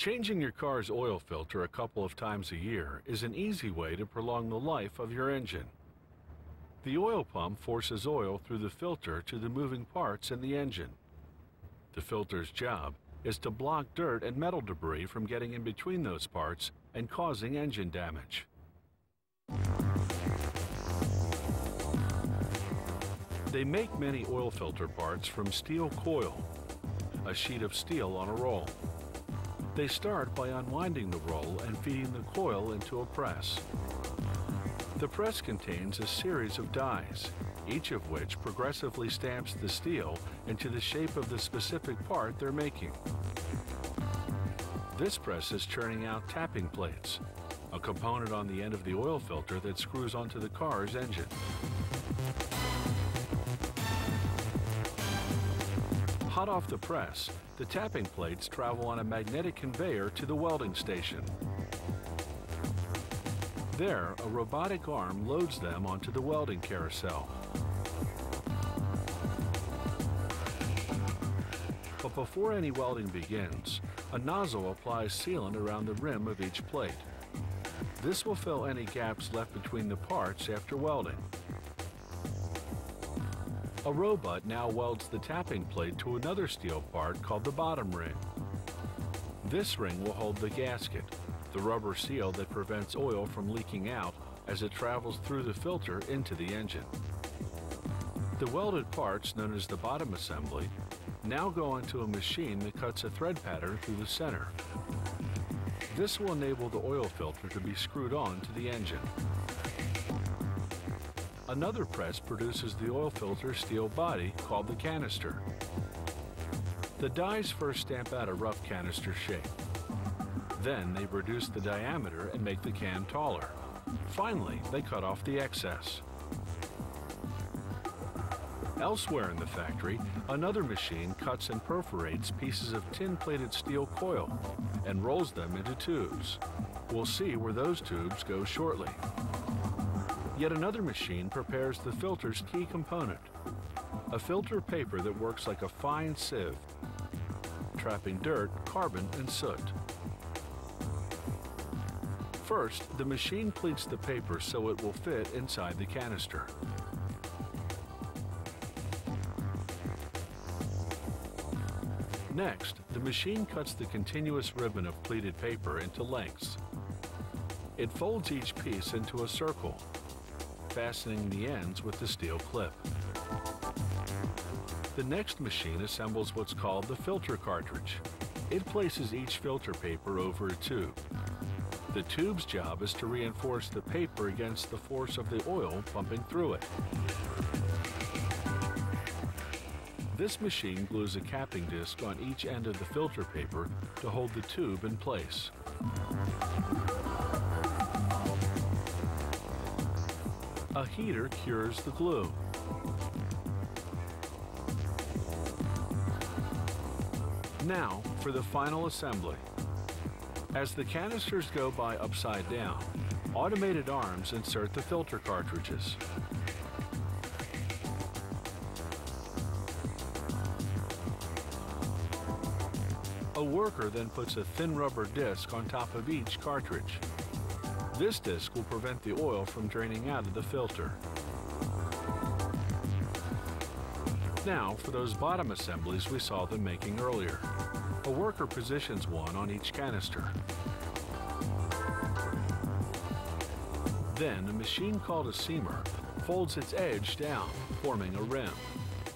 Changing your car's oil filter a couple of times a year is an easy way to prolong the life of your engine. The oil pump forces oil through the filter to the moving parts in the engine. The filter's job is to block dirt and metal debris from getting in between those parts and causing engine damage. They make many oil filter parts from steel coil, a sheet of steel on a roll. They start by unwinding the roll and feeding the coil into a press. The press contains a series of dies, each of which progressively stamps the steel into the shape of the specific part they're making. This press is churning out tapping plates, a component on the end of the oil filter that screws onto the car's engine. Hot off the press, the tapping plates travel on a magnetic conveyor to the welding station. There, a robotic arm loads them onto the welding carousel. But before any welding begins, a nozzle applies sealant around the rim of each plate. This will fill any gaps left between the parts after welding. A robot now welds the tapping plate to another steel part called the bottom ring. This ring will hold the gasket, the rubber seal that prevents oil from leaking out as it travels through the filter into the engine. The welded parts, known as the bottom assembly, now go into a machine that cuts a thread pattern through the center. This will enable the oil filter to be screwed on to the engine. Another press produces the oil filter steel body called the canister. The dies first stamp out a rough canister shape. Then they reduce the diameter and make the can taller. Finally, they cut off the excess. Elsewhere in the factory, another machine cuts and perforates pieces of tin-plated steel coil and rolls them into tubes. We'll see where those tubes go shortly. Yet another machine prepares the filter's key component, a filter paper that works like a fine sieve, trapping dirt, carbon, and soot. First, the machine pleats the paper so it will fit inside the canister. Next, the machine cuts the continuous ribbon of pleated paper into lengths. It folds each piece into a circle, fastening the ends with the steel clip. The next machine assembles what's called the filter cartridge. It places each filter paper over a tube. The tube's job is to reinforce the paper against the force of the oil pumping through it. This machine glues a capping disc on each end of the filter paper to hold the tube in place. A heater cures the glue. Now for the final assembly. As the canisters go by upside down, automated arms insert the filter cartridges. A worker then puts a thin rubber disc on top of each cartridge. This disc will prevent the oil from draining out of the filter. Now for those bottom assemblies we saw them making earlier. A worker positions one on each canister. Then a machine called a seamer folds its edge down, forming a rim,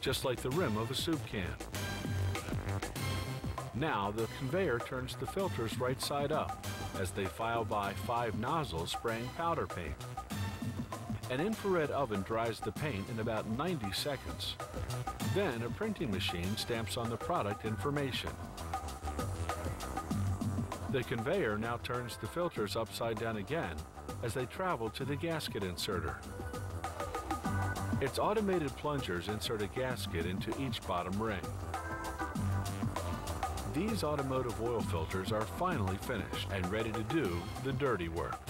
just like the rim of a soup can. Now the conveyor turns the filters right side up as they file by 5 nozzles spraying powder paint. An infrared oven dries the paint in about 90 seconds. Then a printing machine stamps on the product information. The conveyor now turns the filters upside down again as they travel to the gasket inserter. Its automated plungers insert a gasket into each bottom ring. These automotive oil filters are finally finished and ready to do the dirty work.